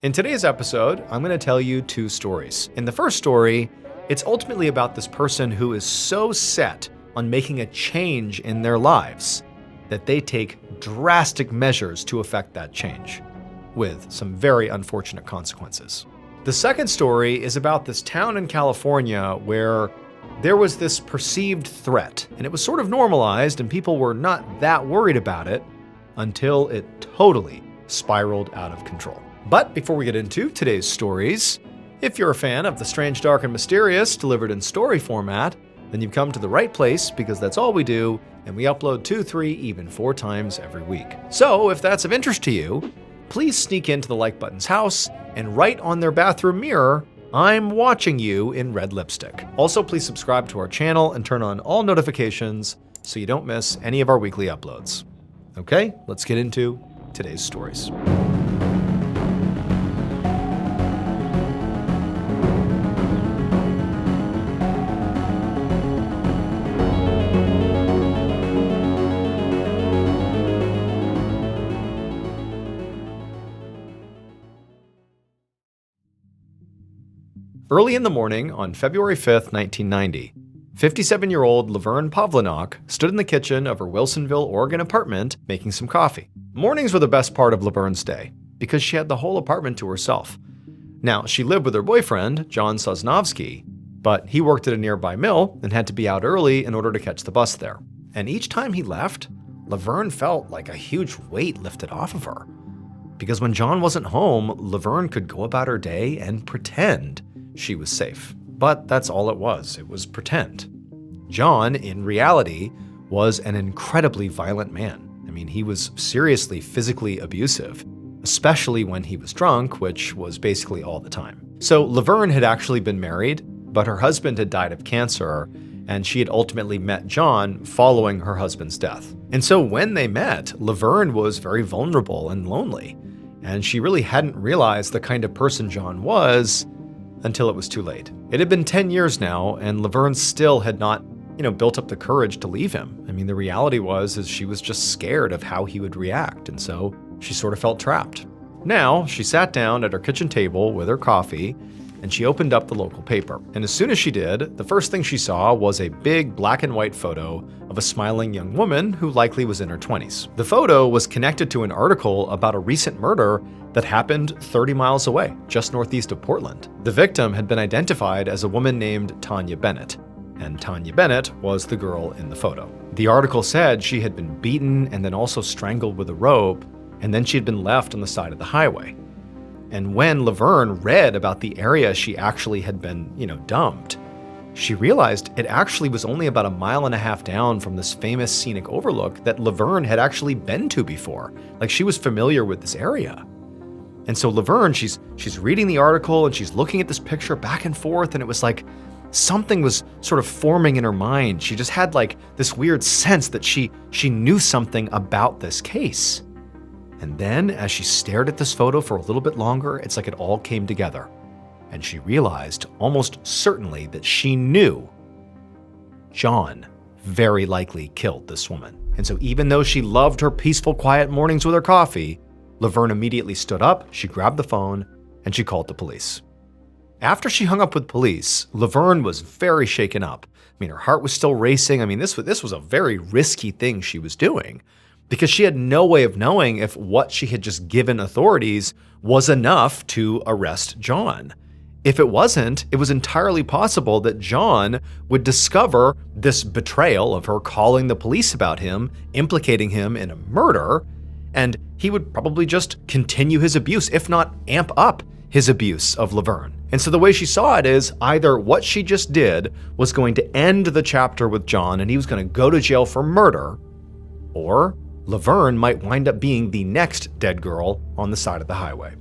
In today's episode, I'm going to tell you two stories. In the first story, it's ultimately about this person who is so set on making a change in their lives that they take drastic measures to effect that change, with some very unfortunate consequences. The second story is about this town in California where there was this perceived threat, and it was sort of normalized and people were not that worried about it until it totally spiraled out of control. But before we get into today's stories, if you're a fan of the strange, dark, and mysterious delivered in story format, then you've come to the right place because that's all we do, and we upload 2, 3, even 4 times every week. So if that's of interest to you, please sneak into the like button's house and write on their bathroom mirror, "I'm watching you" in red lipstick. Also, please subscribe to our channel and turn on all notifications so you don't miss any of our weekly uploads. Okay, let's get into today's stories. Early in the morning on February 5th, 1990, 57-year-old Leverne Pavlinok stood in the kitchen of her Wilsonville, Oregon apartment making some coffee. Mornings were the best part of Leverne's day because she had the whole apartment to herself. Now, she lived with her boyfriend, John Sosnovsky, but he worked at a nearby mill and had to be out early in order to catch the bus there. And each time he left, Leverne felt like a huge weight lifted off of her. Because when John wasn't home, Leverne could go about her day and pretend she was safe. But that's all it was pretend. John, in reality, was an incredibly violent man. I mean, he was seriously physically abusive, especially when he was drunk, which was basically all the time. So Leverne had actually been married, but her husband had died of cancer, and she had ultimately met John following her husband's death. And so when they met, Leverne was very vulnerable and lonely, and she really hadn't realized the kind of person John was until it was too late. It had been 10 years now, and Leverne still had not, built up the courage to leave him. I mean, the reality is she was just scared of how he would react, and so she sort of felt trapped. Now, she sat down at her kitchen table with her coffee, and she opened up the local paper. And as soon as she did, the first thing she saw was a big black and white photo of a smiling young woman who likely was in her 20s. The photo was connected to an article about a recent murder that happened 30 miles away, just northeast of Portland. The victim had been identified as a woman named Tanya Bennett, and Tanya Bennett was the girl in the photo. The article said she had been beaten and then also strangled with a rope, and then she had been left on the side of the highway. And when Leverne read about the area she actually had been, dumped, she realized it actually was only about 1.5 miles down from this famous scenic overlook that Leverne had actually been to before. Like, she was familiar with this area. And so Leverne, she's reading the article and she's looking at this picture back and forth, and it was like something was sort of forming in her mind. She just had like this weird sense that she knew something about this case. And then as she stared at this photo for a little bit longer, it's like it all came together. And she realized almost certainly that she knew John very likely killed this woman. And so even though she loved her peaceful, quiet mornings with her coffee, Leverne immediately stood up, she grabbed the phone, and she called the police. After she hung up with police, Leverne was very shaken up. I mean, her heart was still racing. I mean, this was a very risky thing she was doing, because she had no way of knowing if what she had just given authorities was enough to arrest John. If it wasn't, it was entirely possible that John would discover this betrayal of her calling the police about him, implicating him in a murder, and he would probably just continue his abuse, if not amp up his abuse of Leverne. And so the way she saw it is either what she just did was going to end the chapter with John and he was going to go to jail for murder, or Leverne might wind up being the next dead girl on the side of the highway.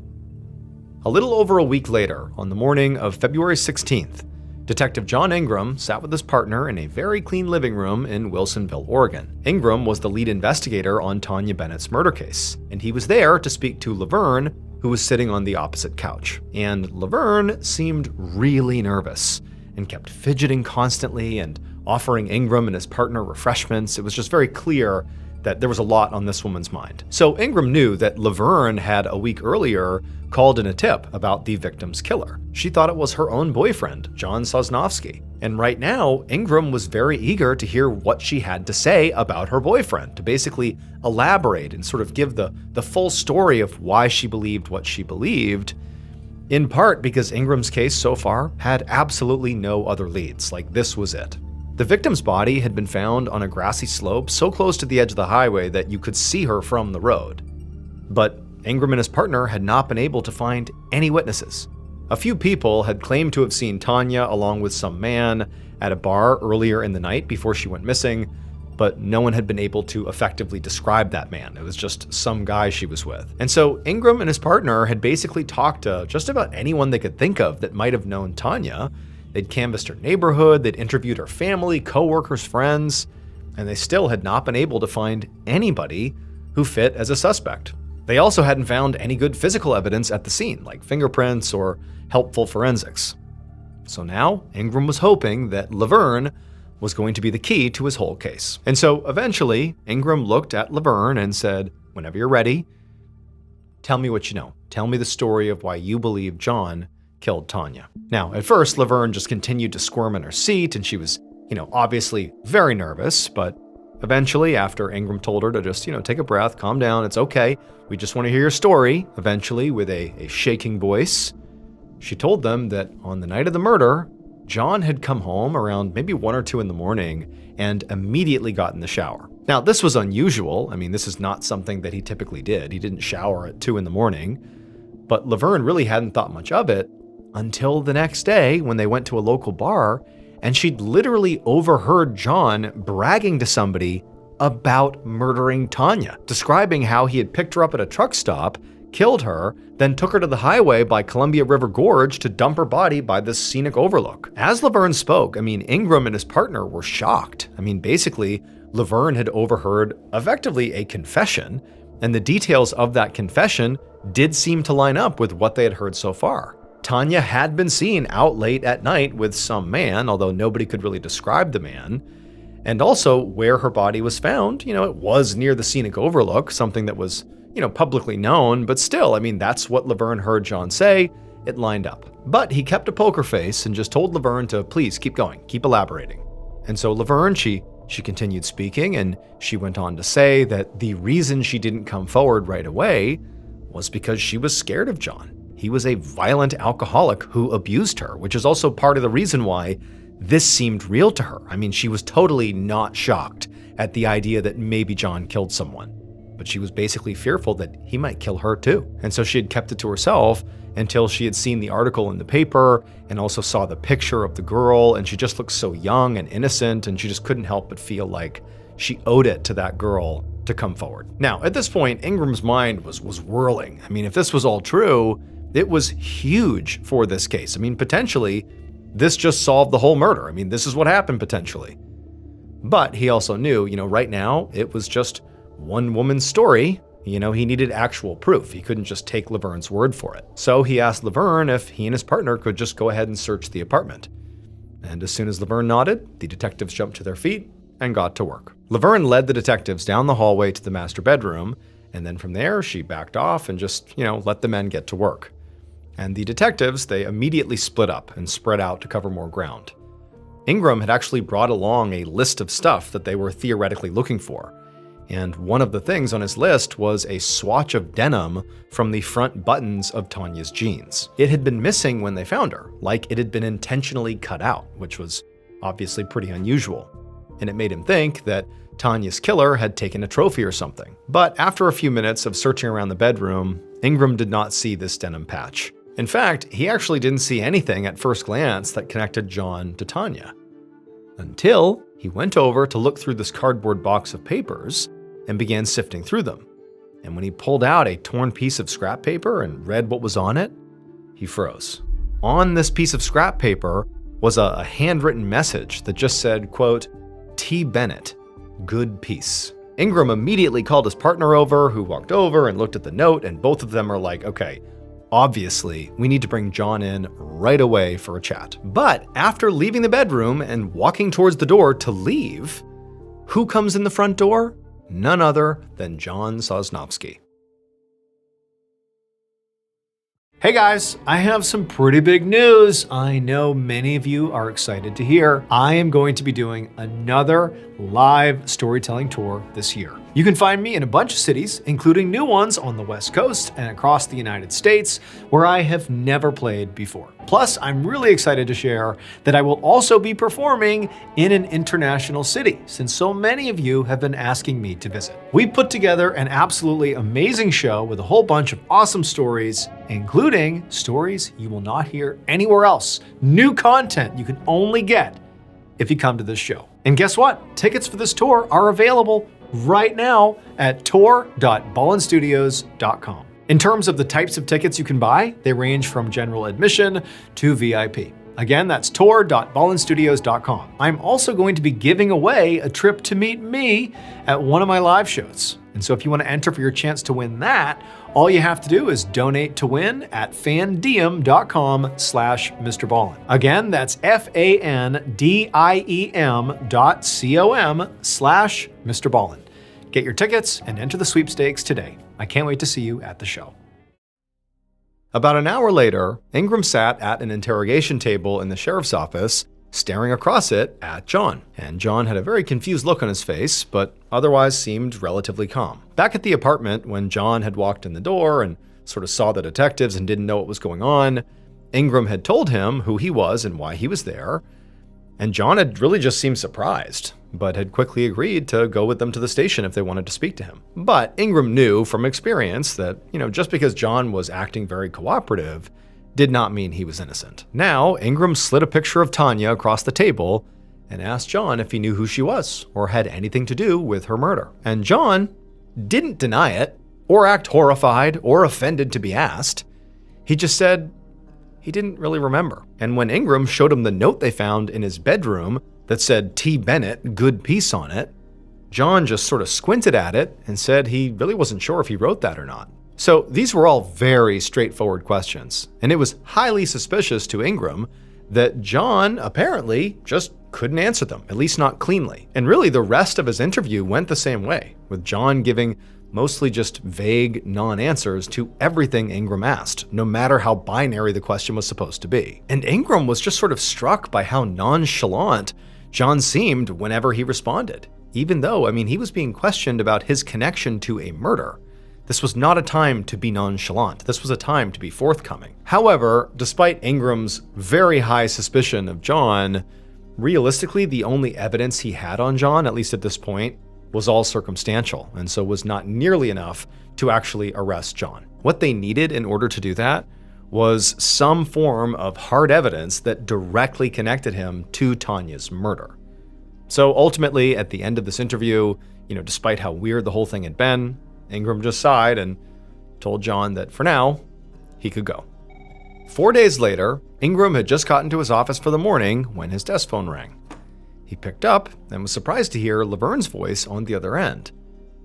A little over a week later, on the morning of February 16th, Detective John Ingram sat with his partner in a very clean living room in Wilsonville, Oregon. Ingram was the lead investigator on Tanya Bennett's murder case, and he was there to speak to Leverne, who was sitting on the opposite couch. And Leverne seemed really nervous and kept fidgeting constantly and offering Ingram and his partner refreshments. It was just very clear that there was a lot on this woman's mind. So Ingram knew that Leverne had a week earlier called in a tip about the victim's killer. She thought it was her own boyfriend, John Sosnowski. And right now, Ingram was very eager to hear what she had to say about her boyfriend, to basically elaborate and sort of give the full story of why she believed what she believed, in part because Ingram's case so far had absolutely no other leads. Like, this was it. The victim's body had been found on a grassy slope so close to the edge of the highway that you could see her from the road. But Ingram and his partner had not been able to find any witnesses. A few people had claimed to have seen Tanya along with some man at a bar earlier in the night before she went missing, but no one had been able to effectively describe that man. It was just some guy she was with. And so Ingram and his partner had basically talked to just about anyone they could think of that might have known Tanya. They'd canvassed her neighborhood, they'd interviewed her family, coworkers, friends, and they still had not been able to find anybody who fit as a suspect. They also hadn't found any good physical evidence at the scene, like fingerprints or helpful forensics. So now, Ingram was hoping that Leverne was going to be the key to his whole case. And so eventually, Ingram looked at Leverne and said, "Whenever you're ready, tell me what you know. Tell me the story of why you believe John killed Tanya." Now, at first, Leverne just continued to squirm in her seat, and she was, obviously very nervous, but eventually, after Ingram told her to just, take a breath, calm down, it's okay, we just want to hear your story, eventually, with a shaking voice, she told them that on the night of the murder, John had come home around maybe 1 or 2 in the morning and immediately got in the shower. Now, this was unusual. I mean, this is not something that he typically did. He didn't shower at 2 in the morning, but Leverne really hadn't thought much of it until the next day when they went to a local bar, and she'd literally overheard John bragging to somebody about murdering Tanya, describing how he had picked her up at a truck stop, killed her, then took her to the highway by Columbia River Gorge to dump her body by this scenic overlook. As Leverne spoke, Ingram and his partner were shocked. Basically, Leverne had overheard effectively a confession, and the details of that confession did seem to line up with what they had heard so far. Tanya had been seen out late at night with some man, although nobody could really describe the man. And also where her body was found, it was near the scenic overlook, something that was, publicly known, but still, that's what Leverne heard John say. It lined up. But he kept a poker face and just told Leverne to please keep going, keep elaborating. And so Leverne, she continued speaking, and she went on to say that the reason she didn't come forward right away was because she was scared of John. He was a violent alcoholic who abused her, which is also part of the reason why this seemed real to her. She was totally not shocked at the idea that maybe John killed someone, but she was basically fearful that he might kill her too. And so she had kept it to herself until she had seen the article in the paper and also saw the picture of the girl, and she just looked so young and innocent, and she just couldn't help but feel like she owed it to that girl to come forward. Now, at this point, Ingram's mind was whirling. If this was all true, it was huge for this case. Potentially, this just solved the whole murder. This is what happened potentially. But he also knew, right now, it was just one woman's story. He needed actual proof. He couldn't just take Leverne's word for it. So he asked Leverne if he and his partner could just go ahead and search the apartment. And as soon as Leverne nodded, the detectives jumped to their feet and got to work. Leverne led the detectives down the hallway to the master bedroom, and then from there, she backed off and just, let the men get to work. And the detectives, they immediately split up and spread out to cover more ground. Ingram had actually brought along a list of stuff that they were theoretically looking for. And one of the things on his list was a swatch of denim from the front buttons of Tanya's jeans. It had been missing when they found her, like it had been intentionally cut out, which was obviously pretty unusual. And it made him think that Tanya's killer had taken a trophy or something. But after a few minutes of searching around the bedroom, Ingram did not see this denim patch. In fact, he actually didn't see anything at first glance that connected John to Tanya, until he went over to look through this cardboard box of papers and began sifting through them. And when he pulled out a torn piece of scrap paper and read what was on it, he froze. On this piece of scrap paper was a handwritten message that just said, quote, "T. Bennett, good piece." Ingram immediately called his partner over, who walked over and looked at the note, and both of them are like, okay, obviously, we need to bring John in right away for a chat. But after leaving the bedroom and walking towards the door to leave, who comes in the front door? none other than John Sosnovsky. Hey guys, I have some pretty big news. I know many of you are excited to hear. I am going to be doing another live storytelling tour this year. You can find me in a bunch of cities, including new ones on the West Coast and across the United States, where I have never played before. Plus, I'm really excited to share that I will also be performing in an international city, since so many of you have been asking me to visit. We put together an absolutely amazing show with a whole bunch of awesome stories, including stories you will not hear anywhere else. New content you can only get if you come to this show. And guess what? Tickets for this tour are available right now at tour.ballenstudios.com. In terms of the types of tickets you can buy, they range from general admission to VIP. Again, that's tour.ballenstudios.com. I'm also going to be giving away a trip to meet me at one of my live shows. And so if you want to enter for your chance to win that, all you have to do is donate to win at fandiem.com/MrBallen. Again, that's fandiem.com/MrBallen. Get your tickets and enter the sweepstakes today. I can't wait to see you at the show. About an hour later, Ingram sat at an interrogation table in the sheriff's office, staring across it at John. And John had a very confused look on his face, but otherwise seemed relatively calm. Back at the apartment, when John had walked in the door and sort of saw the detectives and didn't know what was going on, Ingram had told him who he was and why he was there, and John had really just seemed surprised, but had quickly agreed to go with them to the station if they wanted to speak to him. But Ingram knew from experience that, just because John was acting very cooperative did not mean he was innocent. Now, Ingram slid a picture of Tanya across the table and asked John if he knew who she was or had anything to do with her murder. And John didn't deny it or act horrified or offended to be asked. He just said he didn't really remember. And when Ingram showed him the note they found in his bedroom that said T. Bennett, good peace on it, John just sort of squinted at it and said he really wasn't sure if he wrote that or not. So these were all very straightforward questions, and it was highly suspicious to Ingram that John apparently just couldn't answer them, at least not cleanly. And really the rest of his interview went the same way, with John giving mostly just vague non-answers to everything Ingram asked, no matter how binary the question was supposed to be. And Ingram was just sort of struck by how nonchalant John seemed whenever he responded, even though, he was being questioned about his connection to a murder. This was not a time to be nonchalant. This was a time to be forthcoming. However, despite Ingram's very high suspicion of John, realistically, the only evidence he had on John, at least at this point, was all circumstantial, and so was not nearly enough to actually arrest John. What they needed in order to do that was some form of hard evidence that directly connected him to Tanya's murder. So ultimately, at the end of this interview, despite how weird the whole thing had been, Ingram just sighed and told John that for now, he could go. 4 days later, Ingram had just gotten to his office for the morning when his desk phone rang. He picked up and was surprised to hear Leverne's voice on the other end.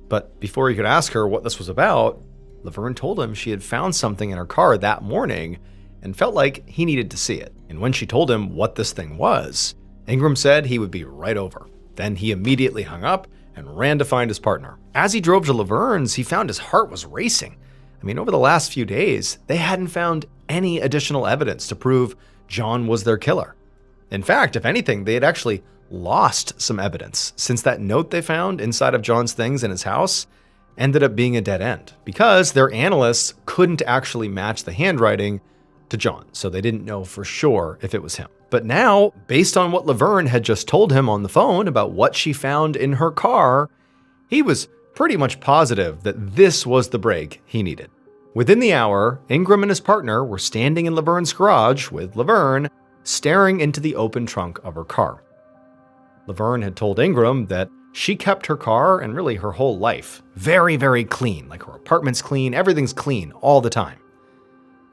But before he could ask her what this was about, Leverne told him she had found something in her car that morning and felt like he needed to see it. And when she told him what this thing was, Ingram said he would be right over. Then he immediately hung up and ran to find his partner. As he drove to Leverne's, he found his heart was racing. Over the last few days, they hadn't found any additional evidence to prove John was their killer. In fact, if anything, they had actually lost some evidence, since that note they found inside of John's things in his house ended up being a dead end, because their analysts couldn't actually match the handwriting to John, so they didn't know for sure if it was him. But now, based on what Leverne had just told him on the phone about what she found in her car, he was pretty much positive that this was the break he needed. Within the hour, Ingram and his partner were standing in Leverne's garage with Leverne staring into the open trunk of her car. Leverne had told Ingram that she kept her car and really her whole life very, very clean, like her apartment's clean, everything's clean all the time.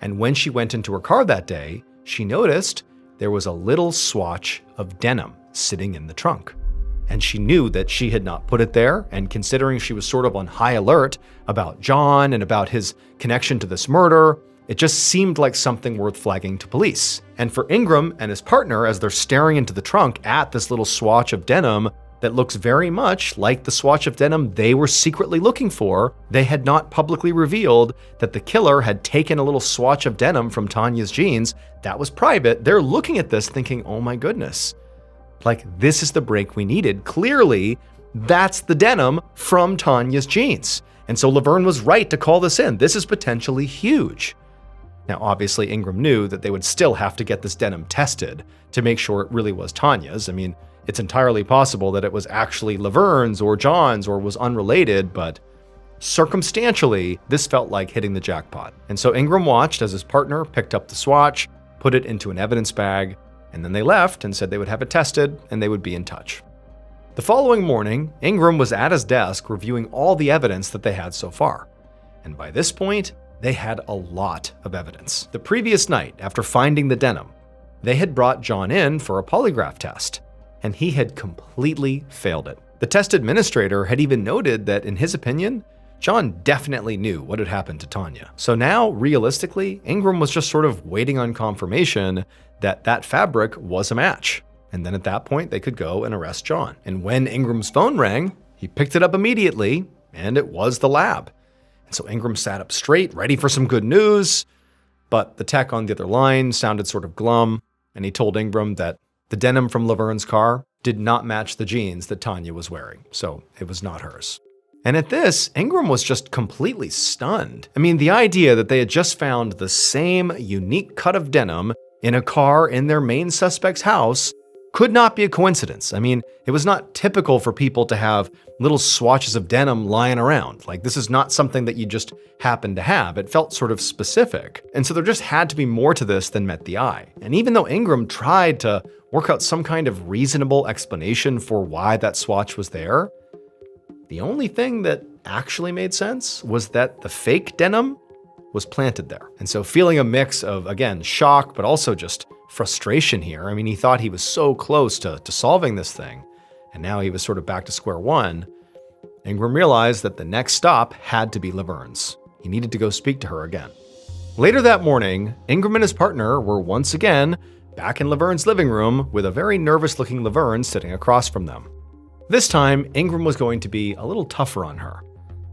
And when she went into her car that day, she noticed there was a little swatch of denim sitting in the trunk. And she knew that she had not put it there, and considering she was sort of on high alert about John and about his connection to this murder, it just seemed like something worth flagging to police. And for Ingram and his partner, as they're staring into the trunk at this little swatch of denim, that looks very much like the swatch of denim they were secretly looking for. They had not publicly revealed that the killer had taken a little swatch of denim from Tanya's jeans. That was private. They're looking at this thinking, oh my goodness, like this is the break we needed. Clearly, that's the denim from Tanya's jeans. And so Leverne was right to call this in. This is potentially huge. Now, obviously, Ingram knew that they would still have to get this denim tested to make sure it really was Tanya's. I mean, it's entirely possible that it was actually Leverne's or John's or was unrelated, but circumstantially, this felt like hitting the jackpot. And so Ingram watched as his partner picked up the swatch, put it into an evidence bag, and then they left and said they would have it tested and they would be in touch. The following morning, Ingram was at his desk reviewing all the evidence that they had so far. And by this point, they had a lot of evidence. The previous night, after finding the denim, they had brought John in for a polygraph test, and he had completely failed it. The test administrator had even noted that, in his opinion, John definitely knew what had happened to Tanya. So now, realistically, Ingram was just sort of waiting on confirmation that that fabric was a match. And then at that point, they could go and arrest John. And when Ingram's phone rang, he picked it up immediately, and it was the lab. And so Ingram sat up straight, ready for some good news, but the tech on the other line sounded sort of glum, and he told Ingram that the denim from Leverne's car did not match the jeans that Tanya was wearing, so it was not hers. And at this, Ingram was just completely stunned. I mean, the idea that they had just found the same unique cut of denim in a car in their main suspect's house could not be a coincidence. I mean, it was not typical for people to have little swatches of denim lying around. Like, this is not something that you just happen to have. It felt sort of specific. And so there just had to be more to this than met the eye. And even though Ingram tried to work out some kind of reasonable explanation for why that swatch was there, the only thing that actually made sense was that the fake denim was planted there. And so feeling a mix of, again, shock, but also just frustration here. I mean, he thought he was so close to solving this thing, and now he was sort of back to square one. Ingram realized that the next stop had to be Leverne's. He needed to go speak to her again. Later that morning, Ingram and his partner were once again back in Leverne's living room with a very nervous-looking Leverne sitting across from them. This time, Ingram was going to be a little tougher on her,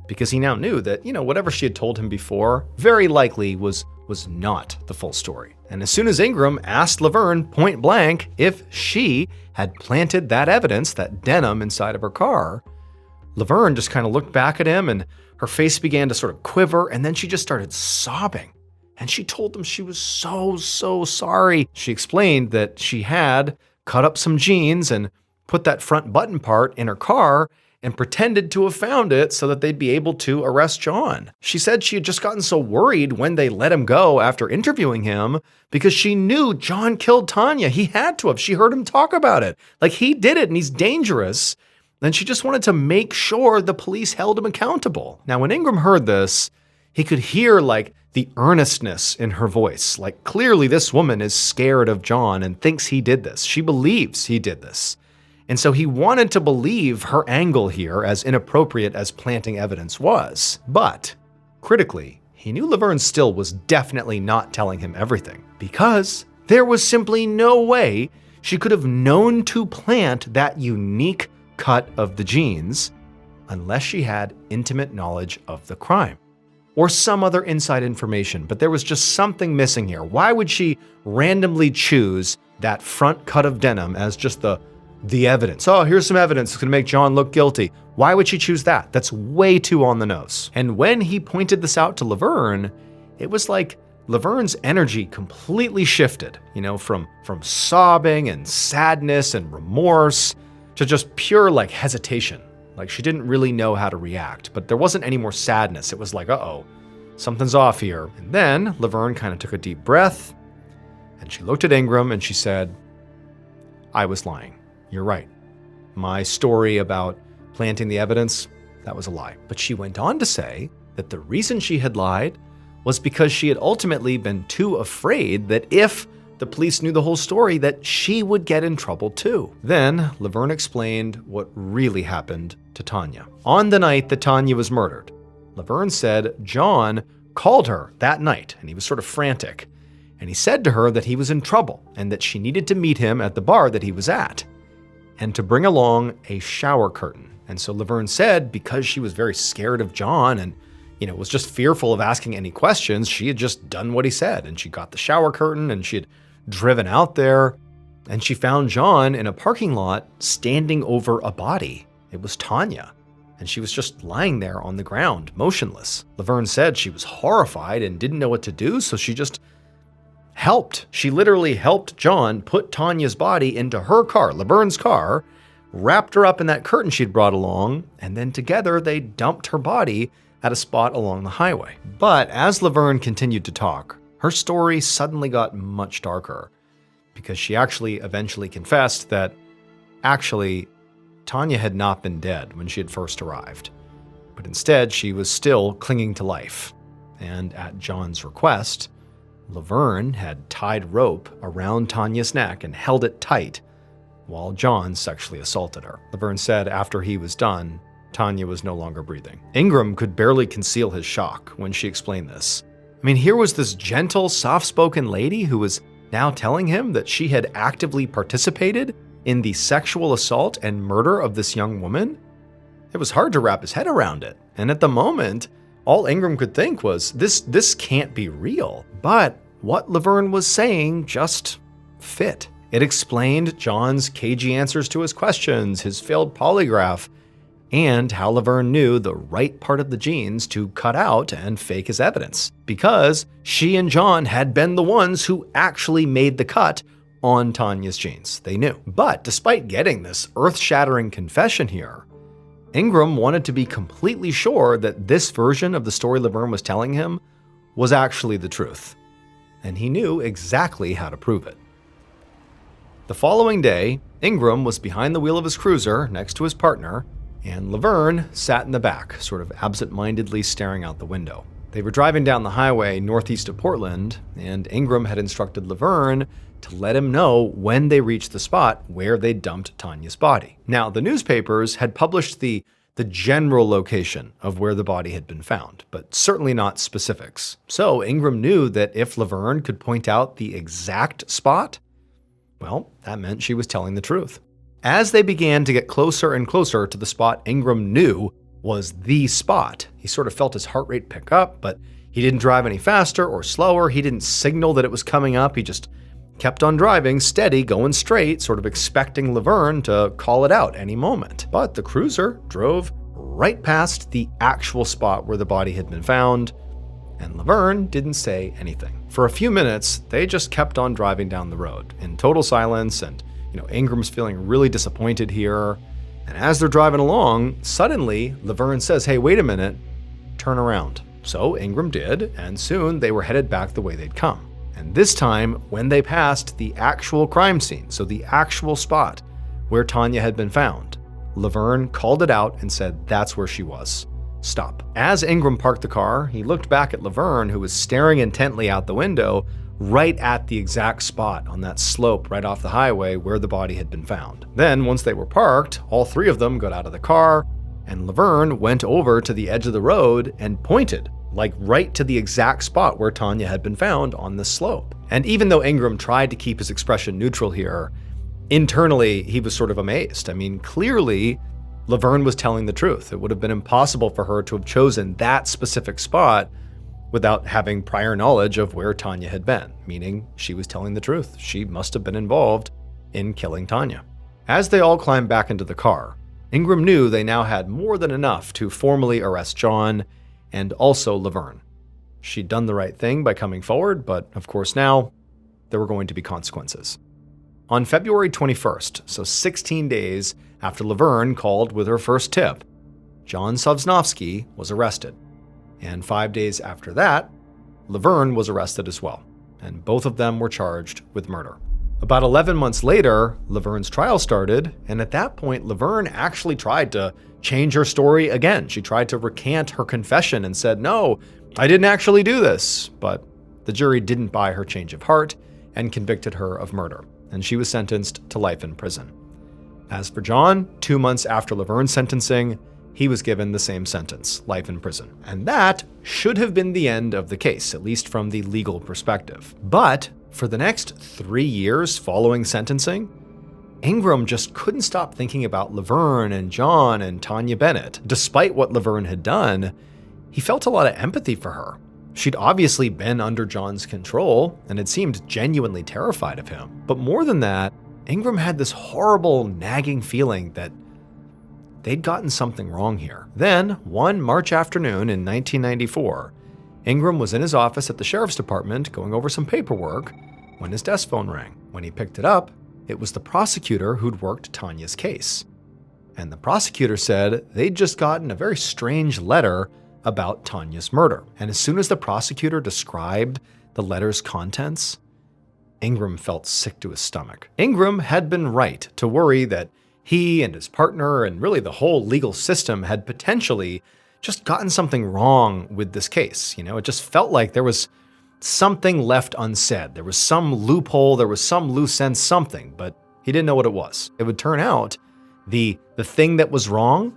because he now knew that, whatever she had told him before very likely was not the full story. And as soon as Ingram asked Leverne point blank if she had planted that evidence, that denim inside of her car, Leverne just kind of looked back at him and her face began to sort of quiver, and then she just started sobbing. And she told him she was so sorry. She explained that she had cut up some jeans and put that front button part in her car and pretended to have found it so that they'd be able to arrest John. She said she had just gotten so worried when they let him go after interviewing him because she knew John killed Tanya. He had to have. She heard him talk about it. Like, he did it and he's dangerous. And she just wanted to make sure the police held him accountable. Now, when Ingram heard this, he could hear like the earnestness in her voice. Like, clearly this woman is scared of John and thinks he did this. She believes he did this. And so he wanted to believe her angle here, as inappropriate as planting evidence was. But, critically, he knew Leverne still was definitely not telling him everything, because there was simply no way she could have known to plant that unique cut of the jeans unless she had intimate knowledge of the crime or some other inside information. But there was just something missing here. Why would she randomly choose that front cut of denim as just the evidence? Oh, here's some evidence that's gonna make John look guilty. Why would she choose that? That's way too on the nose. And when he pointed this out to Leverne, it was like Leverne's energy completely shifted, from sobbing and sadness and remorse to just pure like hesitation. Like, she didn't really know how to react, but there wasn't any more sadness. It was like, uh-oh, something's off here. And then Leverne kind of took a deep breath and she looked at Ingram and she said, I was lying. You're right. My story about planting the evidence, that was a lie. But she went on to say that the reason she had lied was because she had ultimately been too afraid that if the police knew the whole story, that she would get in trouble too. Then Leverne explained what really happened to Tanya. On the night that Tanya was murdered, Leverne said John called her that night and he was sort of frantic. And he said to her that he was in trouble and that she needed to meet him at the bar that he was at. and to bring along a shower curtain. And so Leverne said because she was very scared of John and, was just fearful of asking any questions, she had just done what he said. And she got the shower curtain and she had driven out there and she found John in a parking lot standing over a body. It was Tanya. And she was just lying there on the ground, motionless. Leverne said she was horrified and didn't know what to do, so she just helped. She literally helped John put Tanya's body into her car, Leverne's car, wrapped her up in that curtain she'd brought along, and then together they dumped her body at a spot along the highway. But as Leverne continued to talk, her story suddenly got much darker because she actually eventually confessed that Tanya had not been dead when she had first arrived, but instead she was still clinging to life. And at John's request, Leverne had tied rope around Tanya's neck and held it tight while John sexually assaulted her. Leverne said after he was done, Tanya was no longer breathing. Ingram could barely conceal his shock when she explained this. I mean, here was this gentle, soft-spoken lady who was now telling him that she had actively participated in the sexual assault and murder of this young woman. It was hard to wrap his head around it. And at the moment, all Ingram could think was, this can't be real. But what Leverne was saying just fit. It explained John's cagey answers to his questions, his failed polygraph, and how Leverne knew the right part of the genes to cut out and fake as evidence. Because she and John had been the ones who actually made the cut on Tanya's genes. They knew. But despite getting this earth-shattering confession here, Ingram wanted to be completely sure that this version of the story Leverne was telling him was actually the truth. And he knew exactly how to prove it. The following day, Ingram was behind the wheel of his cruiser next to his partner, and Leverne sat in the back, sort of absent-mindedly staring out the window. They were driving down the highway northeast of Portland, and Ingram had instructed Leverne to let him know when they reached the spot where they dumped Tanya's body. Now, the newspapers had published the general location of where the body had been found, but certainly not specifics. So Ingram knew that if Leverne could point out the exact spot, well, that meant she was telling the truth. As they began to get closer and closer to the spot Ingram knew was the spot, he sort of felt his heart rate pick up, but he didn't drive any faster or slower. He didn't signal that it was coming up. He just kept on driving, steady, going straight, sort of expecting Leverne to call it out any moment. But the cruiser drove right past the actual spot where the body had been found, and Leverne didn't say anything. For a few minutes, they just kept on driving down the road in total silence, and Ingram's feeling really disappointed here. And as they're driving along, suddenly Leverne says, "Hey, wait a minute, turn around." So Ingram did, and soon they were headed back the way they'd come. And this time, when they passed the actual crime scene, so the actual spot where Tanya had been found, Leverne called it out and said, "That's where she was. Stop." As Ingram parked the car, he looked back at Leverne, who was staring intently out the window, right at the exact spot on that slope right off the highway where the body had been found. Then, once they were parked, all three of them got out of the car, and Leverne went over to the edge of the road and pointed, like right to the exact spot where Tanya had been found on this slope. And even though Ingram tried to keep his expression neutral here, internally he was sort of amazed. I mean, clearly Leverne was telling the truth. It would have been impossible for her to have chosen that specific spot without having prior knowledge of where Tanya had been, meaning she was telling the truth. She must have been involved in killing Tanya. As they all climbed back into the car, Ingram knew they now had more than enough to formally arrest John and also Leverne. She'd done the right thing by coming forward, but of course now there were going to be consequences. On February 21st, so 16 days after Leverne called with her first tip, John Sosnovsky was arrested. And 5 days after that, Leverne was arrested as well, and both of them were charged with murder. About 11 months later, Laverne's trial started, and at that point, Leverne actually tried to change her story again. She tried to recant her confession and said, "No, I didn't actually do this." But the jury didn't buy her change of heart and convicted her of murder, and she was sentenced to life in prison. As for John, 2 months after Laverne's sentencing, he was given the same sentence, life in prison. And that should have been the end of the case, at least from the legal perspective. But for the next 3 years following sentencing, Ingram just couldn't stop thinking about Leverne and John and Tanya Bennett. Despite what Leverne had done, he felt a lot of empathy for her. She'd obviously been under John's control and had seemed genuinely terrified of him. But more than that, Ingram had this horrible, nagging feeling that they'd gotten something wrong here. Then, one March afternoon in 1994, Ingram was in his office at the sheriff's department going over some paperwork when his desk phone rang. When he picked it up, it was the prosecutor who'd worked Tanya's case. And the prosecutor said they'd just gotten a very strange letter about Tanya's murder. And as soon as the prosecutor described the letter's contents, Ingram felt sick to his stomach. Ingram had been right to worry that he and his partner and really the whole legal system had potentially just gotten something wrong with this case. It just felt like there was something left unsaid. There was some loophole, there was some loose end something, but he didn't know what it was. It would turn out the thing that was wrong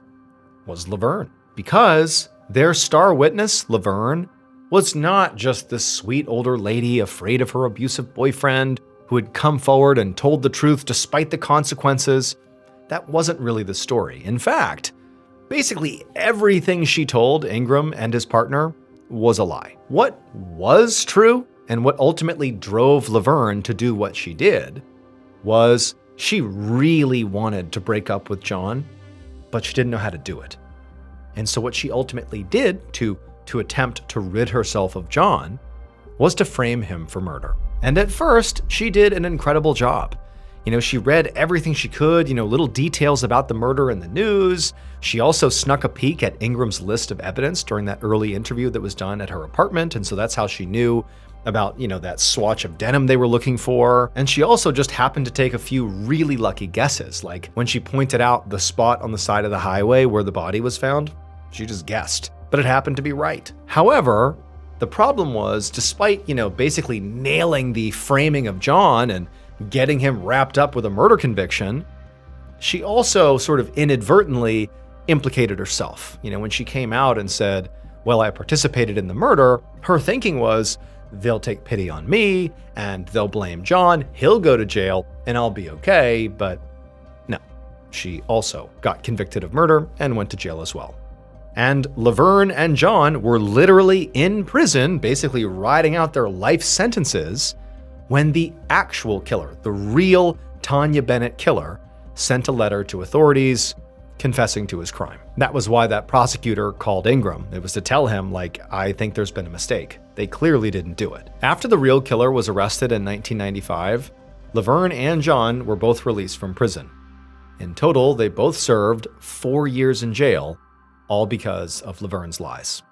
was Leverne, because their star witness, Leverne, was not just this sweet older lady afraid of her abusive boyfriend who had come forward and told the truth despite the consequences. That wasn't really the story. In fact, basically everything she told Ingram and his partner was a lie. What was true, and what ultimately drove Leverne to do what she did, was she really wanted to break up with John, but she didn't know how to do it. And so what she ultimately did to attempt to rid herself of John was to frame him for murder. And at first, she did an incredible job. She read everything she could, little details about the murder in the news. She also snuck a peek at Ingram's list of evidence during that early interview that was done at her apartment. And so that's how she knew about, that swatch of denim they were looking for. And she also just happened to take a few really lucky guesses. Like when she pointed out the spot on the side of the highway where the body was found, she just guessed, but it happened to be right. However, the problem was, despite, basically nailing the framing of John and getting him wrapped up with a murder conviction, she also sort of inadvertently implicated herself. When she came out and said, well, I participated in the murder, her thinking was, they'll take pity on me and they'll blame John, he'll go to jail and I'll be okay. But no, she also got convicted of murder and went to jail as well. And Leverne and John were literally in prison, basically riding out their life sentences, when the actual killer, the real Tanya Bennett killer, sent a letter to authorities confessing to his crime. That was why that prosecutor called Ingram. It was to tell him, I think there's been a mistake. They clearly didn't do it. After the real killer was arrested in 1995, Leverne and John were both released from prison. In total, they both served 4 years in jail, all because of Leverne's lies.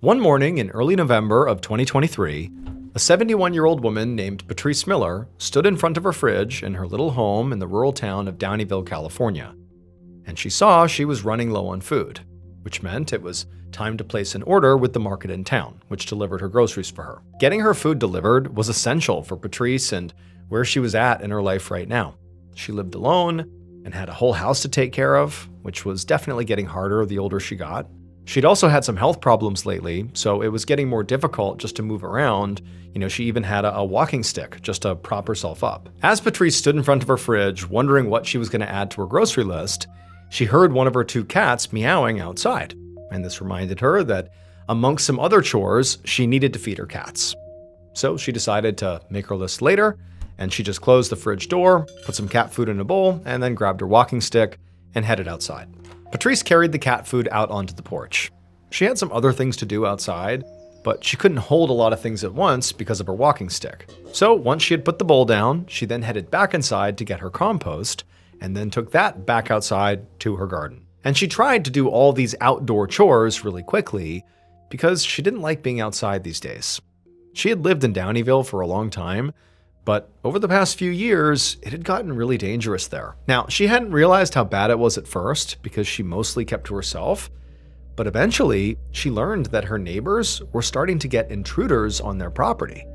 One morning in early November of 2023, a 71-year-old woman named Patrice Miller stood in front of her fridge in her little home in the rural town of Downeyville, California. And she saw she was running low on food, which meant it was time to place an order with the market in town, which delivered her groceries for her. Getting her food delivered was essential for Patrice and where she was at in her life right now. She lived alone and had a whole house to take care of, which was definitely getting harder the older she got. She'd also had some health problems lately, so it was getting more difficult just to move around. She even had a walking stick just to prop herself up. As Patrice stood in front of her fridge, wondering what she was going to add to her grocery list, she heard one of her 2 cats meowing outside. And this reminded her that amongst some other chores, she needed to feed her cats. So she decided to make her list later, and she just closed the fridge door, put some cat food in a bowl, and then grabbed her walking stick and headed outside. Patrice carried the cat food out onto the porch. She had some other things to do outside, but she couldn't hold a lot of things at once because of her walking stick. So once she had put the bowl down, she then headed back inside to get her compost, and then took that back outside to her garden. And she tried to do all these outdoor chores really quickly because she didn't like being outside these days. She had lived in Downeyville for a long time, but over the past few years, it had gotten really dangerous there. Now, she hadn't realized how bad it was at first because she mostly kept to herself, but eventually she learned that her neighbors were starting to get intruders on their property.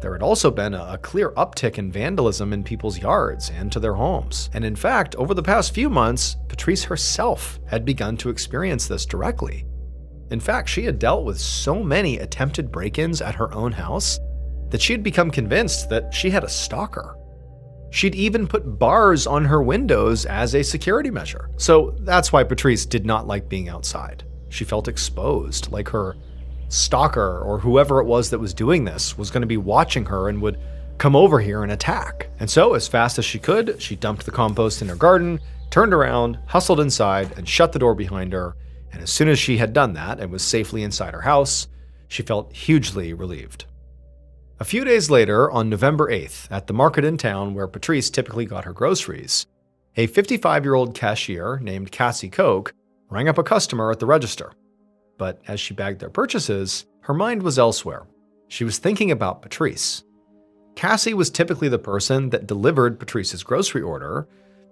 There had also been a clear uptick in vandalism in people's yards and to their homes. And in fact, over the past few months, Patrice herself had begun to experience this directly. In fact, she had dealt with so many attempted break-ins at her own house that she had become convinced that she had a stalker. She'd even put bars on her windows as a security measure. So that's why Patrice did not like being outside. She felt exposed, like her stalker or whoever it was that was doing this was going to be watching her and would come over here and attack. And so, as fast as she could, she dumped the compost in her garden, turned around, hustled inside, and shut the door behind her. And as soon as she had done that and was safely inside her house, she felt hugely relieved. A few days later, on November 8th, at the market in town where Patrice typically got her groceries, a 55-year-old cashier named Cassie Koch rang up a customer at the register. But as she bagged their purchases, her mind was elsewhere. She was thinking about Patrice. Cassie was typically the person that delivered Patrice's grocery order,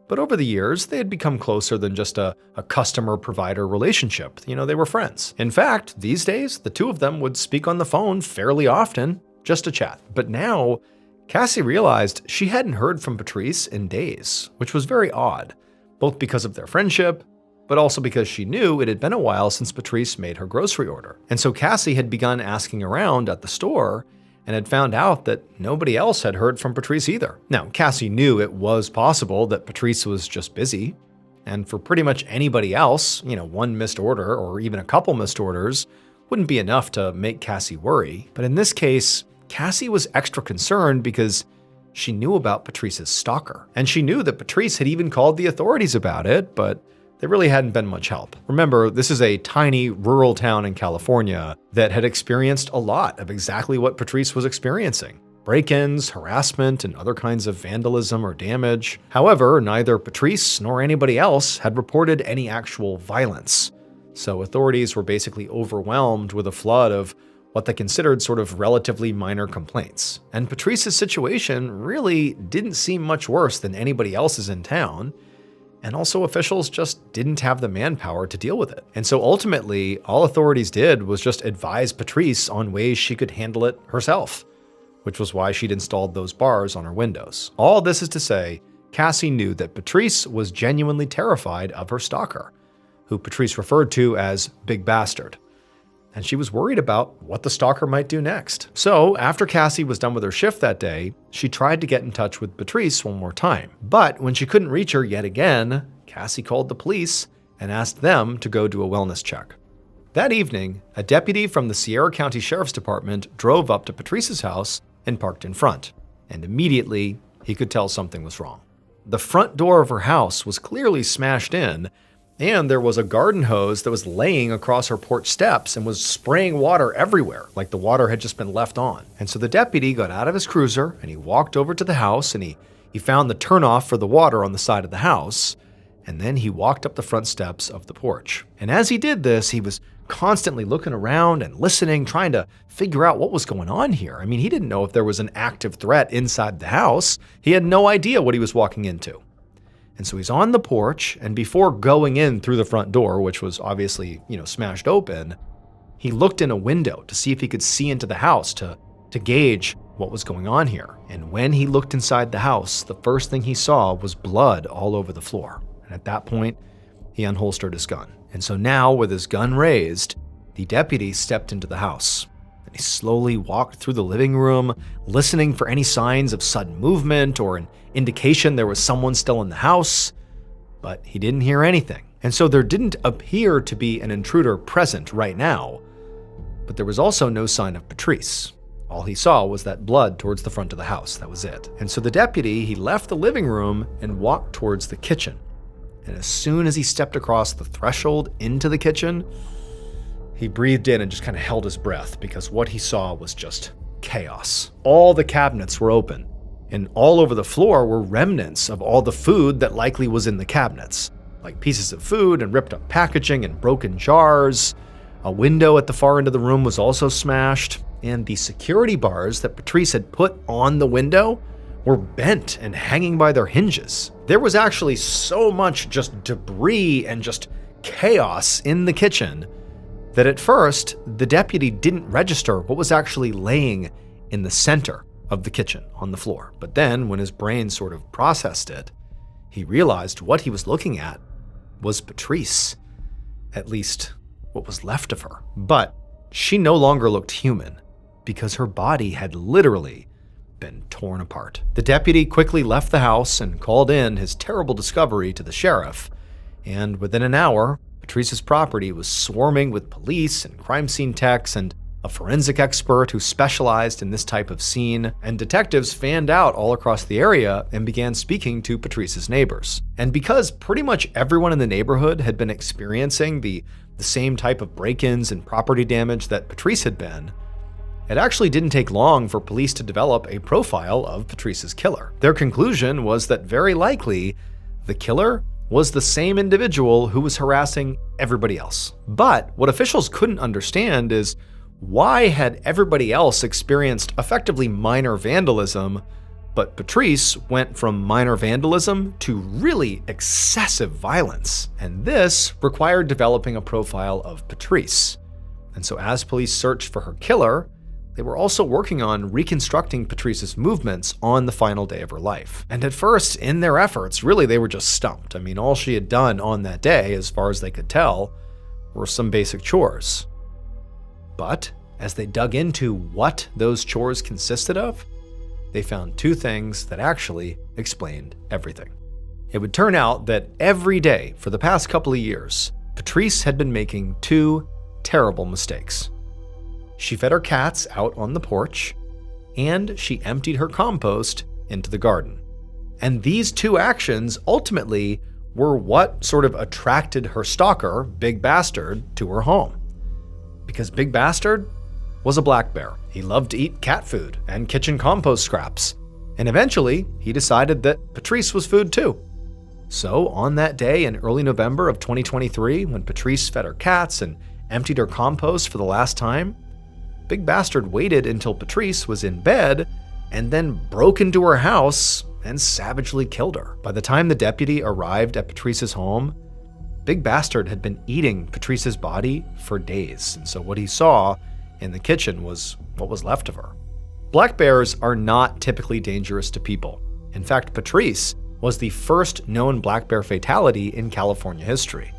but over the years, they had become closer than just a customer-provider relationship. They were friends. In fact, these days, the two of them would speak on the phone fairly often, just to chat. But now, Cassie realized she hadn't heard from Patrice in days, which was very odd, both because of their friendship, but also because she knew it had been a while since Patrice made her grocery order. And so Cassie had begun asking around at the store and had found out that nobody else had heard from Patrice either. Now, Cassie knew it was possible that Patrice was just busy, and for pretty much anybody else, one missed order or even a couple missed orders wouldn't be enough to make Cassie worry. But in this case, Cassie was extra concerned because she knew about Patrice's stalker. And she knew that Patrice had even called the authorities about it, but they really hadn't been much help. Remember, this is a tiny rural town in California that had experienced a lot of exactly what Patrice was experiencing: break-ins, harassment, and other kinds of vandalism or damage. However, neither Patrice nor anybody else had reported any actual violence. So authorities were basically overwhelmed with a flood of what they considered sort of relatively minor complaints. And Patrice's situation really didn't seem much worse than anybody else's in town. And also, officials just didn't have the manpower to deal with it. And so ultimately, all authorities did was just advise Patrice on ways she could handle it herself, which was why she'd installed those bars on her windows. All this is to say, Cassie knew that Patrice was genuinely terrified of her stalker, who Patrice referred to as Big Bastard. And she was worried about what the stalker might do next. So after Cassie was done with her shift that day, she tried to get in touch with Patrice one more time. But when she couldn't reach her yet again, Cassie called the police and asked them to go do a wellness check. That evening, a deputy from the Sierra County Sheriff's Department drove up to Patrice's house and parked in front. And immediately, he could tell something was wrong. The front door of her house was clearly smashed in, and there was a garden hose that was laying across her porch steps and was spraying water everywhere, like the water had just been left on. And so the deputy got out of his cruiser and he walked over to the house and he found the turnoff for the water on the side of the house. And then he walked up the front steps of the porch. And as he did this, he was constantly looking around and listening, trying to figure out what was going on here. I mean, he didn't know if there was an active threat inside the house. He had no idea what he was walking into. And so he's on the porch, and before going in through the front door, which was obviously, smashed open, he looked in a window to see if he could see into the house to gauge what was going on here. And when he looked inside the house, the first thing he saw was blood all over the floor. And at that point, he unholstered his gun. And so now, with his gun raised, the deputy stepped into the house. And he slowly walked through the living room, listening for any signs of sudden movement or an indication there was someone still in the house. But he didn't hear anything. And so there didn't appear to be an intruder present right now. But there was also no sign of Patrice. All he saw was that blood towards the front of the house. That was it. And so the deputy, he left the living room and walked towards the kitchen. And as soon as he stepped across the threshold into the kitchen, he breathed in and just kind of held his breath because what he saw was just chaos. All the cabinets were open, and all over the floor were remnants of all the food that likely was in the cabinets, like pieces of food and ripped up packaging and broken jars. A window at the far end of the room was also smashed, and the security bars that Patrice had put on the window were bent and hanging by their hinges. There was actually so much just debris and just chaos in the kitchen that at first, the deputy didn't register what was actually laying in the center of the kitchen on the floor. But then, when his brain sort of processed it, he realized what he was looking at was Patrice. At least, what was left of her. But she no longer looked human, because her body had literally been torn apart. The deputy quickly left the house and called in his terrible discovery to the sheriff. And within an hour, Patrice's property was swarming with police and crime scene techs and a forensic expert who specialized in this type of scene, and detectives fanned out all across the area and began speaking to Patrice's neighbors. And because pretty much everyone in the neighborhood had been experiencing the same type of break-ins and property damage that Patrice had been, it actually didn't take long for police to develop a profile of Patrice's killer. Their conclusion was that very likely the killer was the same individual who was harassing everybody else. But what officials couldn't understand is, why had everybody else experienced effectively minor vandalism, but Patrice went from minor vandalism to really excessive violence? And this required developing a profile of Patrice. And so as police searched for her killer, they were also working on reconstructing Patrice's movements on the final day of her life. And at first, in their efforts, really they were just stumped. I mean, all she had done on that day, as far as they could tell, were some basic chores. But as they dug into what those chores consisted of, they found two things that actually explained everything. It would turn out that every day for the past couple of years, Patrice had been making two terrible mistakes. She fed her cats out on the porch, and she emptied her compost into the garden. And these two actions ultimately were what sort of attracted her stalker, Big Bastard, to her home. Because Big Bastard was a black bear. He loved to eat cat food and kitchen compost scraps. And eventually, he decided that Patrice was food too. So on that day in early November of 2023, when Patrice fed her cats and emptied her compost for the last time, Big Bastard waited until Patrice was in bed and then broke into her house and savagely killed her. By the time the deputy arrived at Patrice's home, Big Bastard had been eating Patrice's body for days. And so what he saw in the kitchen was what was left of her. Black bears are not typically dangerous to people. In fact, Patrice was the first known black bear fatality in California history.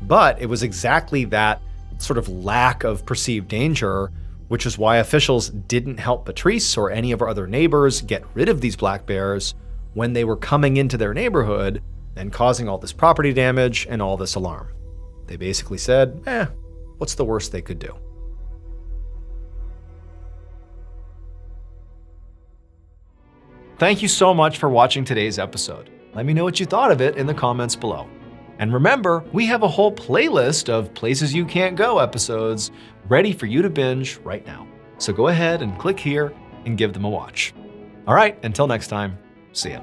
But it was exactly that sort of lack of perceived danger, which is why officials didn't help Patrice or any of her other neighbors get rid of these black bears when they were coming into their neighborhood and causing all this property damage and all this alarm. They basically said, what's the worst they could do? Thank you so much for watching today's episode. Let me know what you thought of it in the comments below. And remember, we have a whole playlist of Places You Can't Go episodes ready for you to binge right now. So go ahead and click here and give them a watch. All right, until next time, see ya.